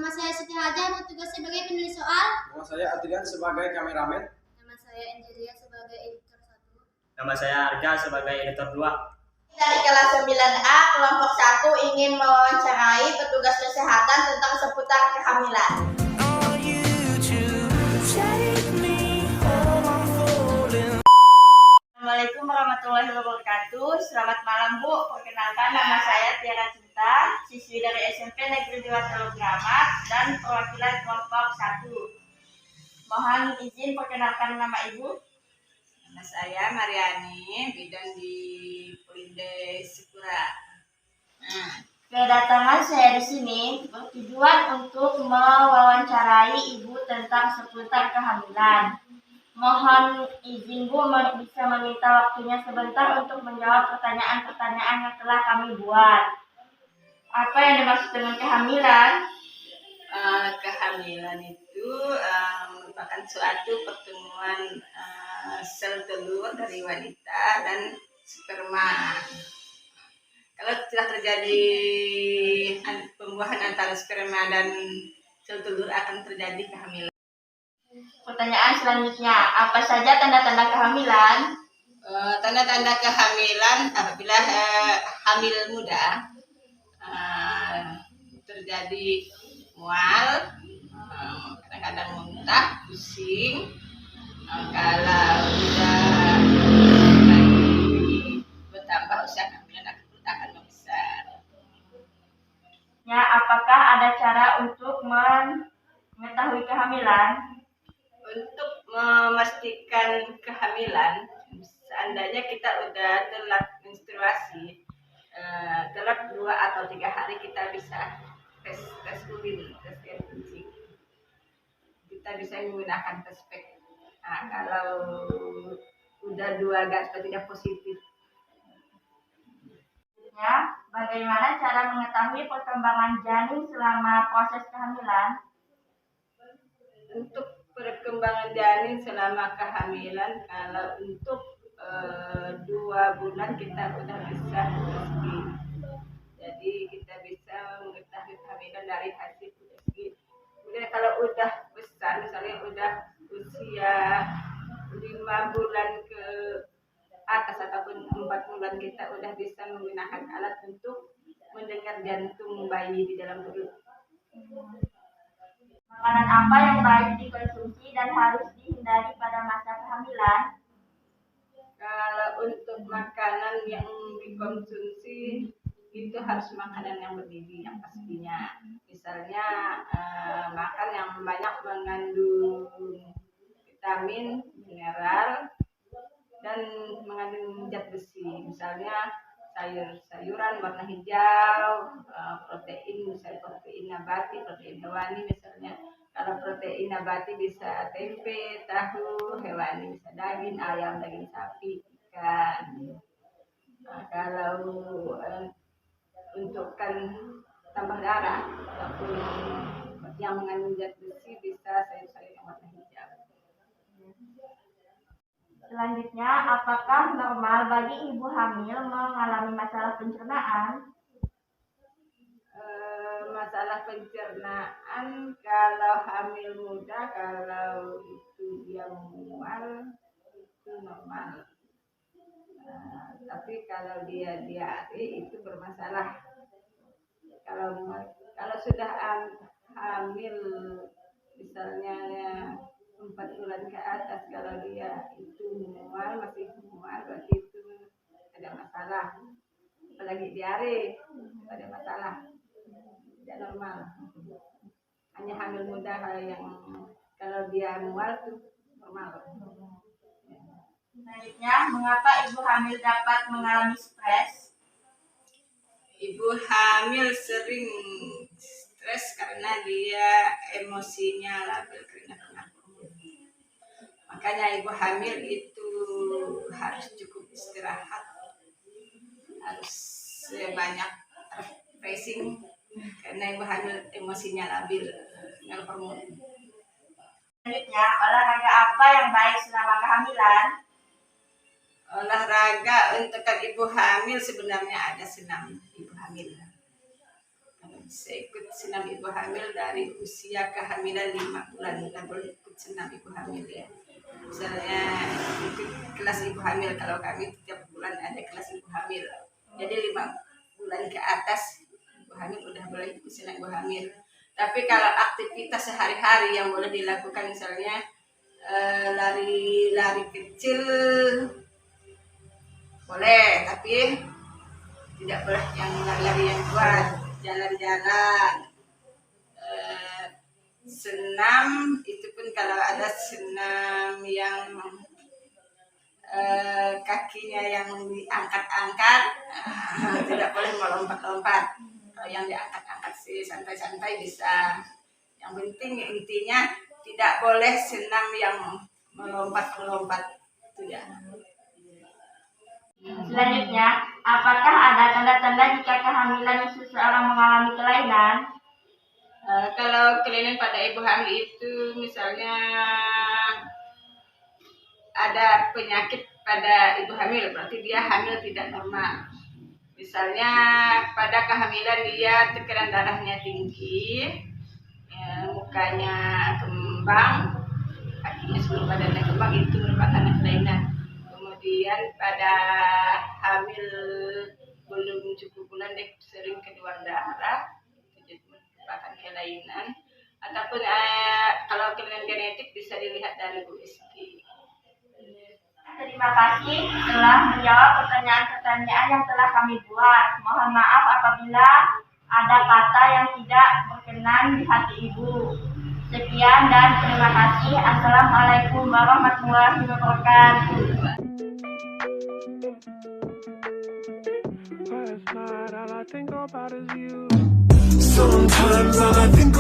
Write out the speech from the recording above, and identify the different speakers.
Speaker 1: Nama saya Siti Haja, bertugas sebagai penulis soal.
Speaker 2: Nama saya Adrian sebagai kameramen.
Speaker 1: Nama saya Angelia sebagai editor 1.
Speaker 3: Nama saya Arga sebagai editor 2.
Speaker 4: Dari kelas 9A kelompok 1 ingin mewawancarai petugas kesehatan tentang seputar kehamilan. Assalamualaikum warahmatullahi wabarakatuh. Selamat malam Bu. Perkenalkan, nama saya Tiara Cinta, siswi dari SMP Negeri 2 Teluk Kramat dan perwakilan kelompok 1. Mohon izin perkenalkan nama Ibu.
Speaker 5: Nama saya Mariani, bidan di Polinde Sipura.
Speaker 4: Kedatangan saya di sini bertujuan untuk mewawancarai Ibu tentang seputar kehamilan. Mohon izin Bu bisa meminta waktunya sebentar untuk menjawab pertanyaan-pertanyaan yang telah kami buat. Apa yang dimaksud dengan kehamilan?
Speaker 5: Kehamilan itu merupakan suatu pertemuan sel telur dari wanita dan sperma. Kalau telah terjadi pembuahan antara sperma dan sel telur akan terjadi kehamilan.
Speaker 4: Pertanyaan selanjutnya, apa saja tanda-tanda kehamilan?
Speaker 5: Tanda-tanda kehamilan apabila hamil muda terjadi mual, kadang-kadang muntah, pusing. Kalau sudah bertambah usia kehamilan akan membesar.
Speaker 4: Ya, apakah ada cara untuk mengetahui kehamilan?
Speaker 5: Untuk memastikan kehamilan, seandainya kita udah telat menstruasi, telat 2 atau 3 hari, kita bisa tes urin, tes air kencing. Kita bisa menggunakan tes pack. Nah, kalau udah 2 gas tidak positif.
Speaker 4: Ya, bagaimana cara mengetahui perkembangan janin selama proses kehamilan?
Speaker 5: Untuk perkembangan janin selama kehamilan, kalau untuk 2 bulan kita udah bisa USG. Jadi kita bisa mengetahui kehamilan dari hasil USG. Kemudian kalau udah besar, misalnya udah usia 5 bulan ke atas ataupun 4 bulan, kita udah bisa menggunakan alat untuk mendengar jantung bayi di dalam perut.
Speaker 4: Makanan apa yang baik dikonsumsi dan harus dihindari pada masa kehamilan?
Speaker 5: Kalau untuk makanan yang dikonsumsi itu harus makanan yang bergizi yang pastinya. Misalnya makan yang banyak mengandung vitamin, mineral, dan mengandung zat besi. Misalnya sayur-sayuran warna hijau, protein, misalnya protein nabati, protein hewani misalnya. Kalau protein nabati bisa tempe, tahu, hewani bisa daging ayam, daging sapi, ikan. Nah, kalau untuk tambah darah ataupun yang mengandung zat besi bisa sayur-sayur yang warna hijau.
Speaker 4: Selanjutnya, apakah normal bagi ibu hamil mengalami masalah pencernaan?
Speaker 5: Masalah pencernaan kalau hamil muda, kalau itu dia mual itu normal. Tapi kalau dia diare itu bermasalah. Kalau sudah hamil misalnya 4 bulan ke atas, kalau dia itu masih mual, berarti itu ada masalah. Apalagi diare, ada masalah, tidak normal. Hanya hamil muda kalau dia mual itu normal.
Speaker 4: Selanjutnya, mengapa ibu hamil dapat mengalami stres?
Speaker 5: Ibu hamil sering stres karena dia emosinya labil karena pernah berumur. Makanya ibu hamil itu harus cukup istirahat, harus banyak refreshing karena ibu hamil emosinya labil karena hormon.
Speaker 4: Selanjutnya, olahraga apa yang baik selama kehamilan?
Speaker 5: Olahraga untuk ibu hamil sebenarnya ada senam ibu hamil. bisa ikut senam ibu hamil dari usia kehamilan 5 bulan. Kita boleh ikut senam ibu hamil ya. Misalnya ikut kelas ibu hamil, kalau kami tiap bulan ada kelas ibu hamil. Jadi 5 bulan ke atas ibu hamil udah boleh ikut senam ibu hamil. Tapi kalau aktivitas sehari-hari yang boleh dilakukan misalnya lari kecil boleh, tapi tidak boleh yang lari yang kuat, jalan-jalan. Senam itu pun kalau ada senam yang kakinya yang diangkat-angkat, tidak boleh melompat-lompat. Kalau yang diangkat-angkat sih santai-santai bisa. Yang penting intinya tidak boleh senam yang melompat-melompat, itu ya.
Speaker 4: Selanjutnya, apakah ada tanda-tanda jika kehamilan seseorang mengalami kelainan?
Speaker 5: Kalau kelainan pada ibu hamil itu misalnya ada penyakit pada ibu hamil, berarti dia hamil tidak normal. Misalnya pada kehamilan dia tekanan darahnya tinggi, mukanya kembang, kakinya seluruh badannya kembang, itu merupakan kelainan. Kemudian pada hamil belum cukup bulan dia sering keluar darah, itu merupakan kelainan. Ataupun kalau kelainan genetik bisa dilihat dari USG.
Speaker 4: Terima kasih telah menjawab pertanyaan-pertanyaan yang telah kami buat. Mohon maaf apabila ada kata yang tidak berkenan di hati Ibu. Sekian dan terima kasih. Assalamualaikum warahmatullahi wabarakatuh.
Speaker 6: Last night all I think about is you. Sometimes all I think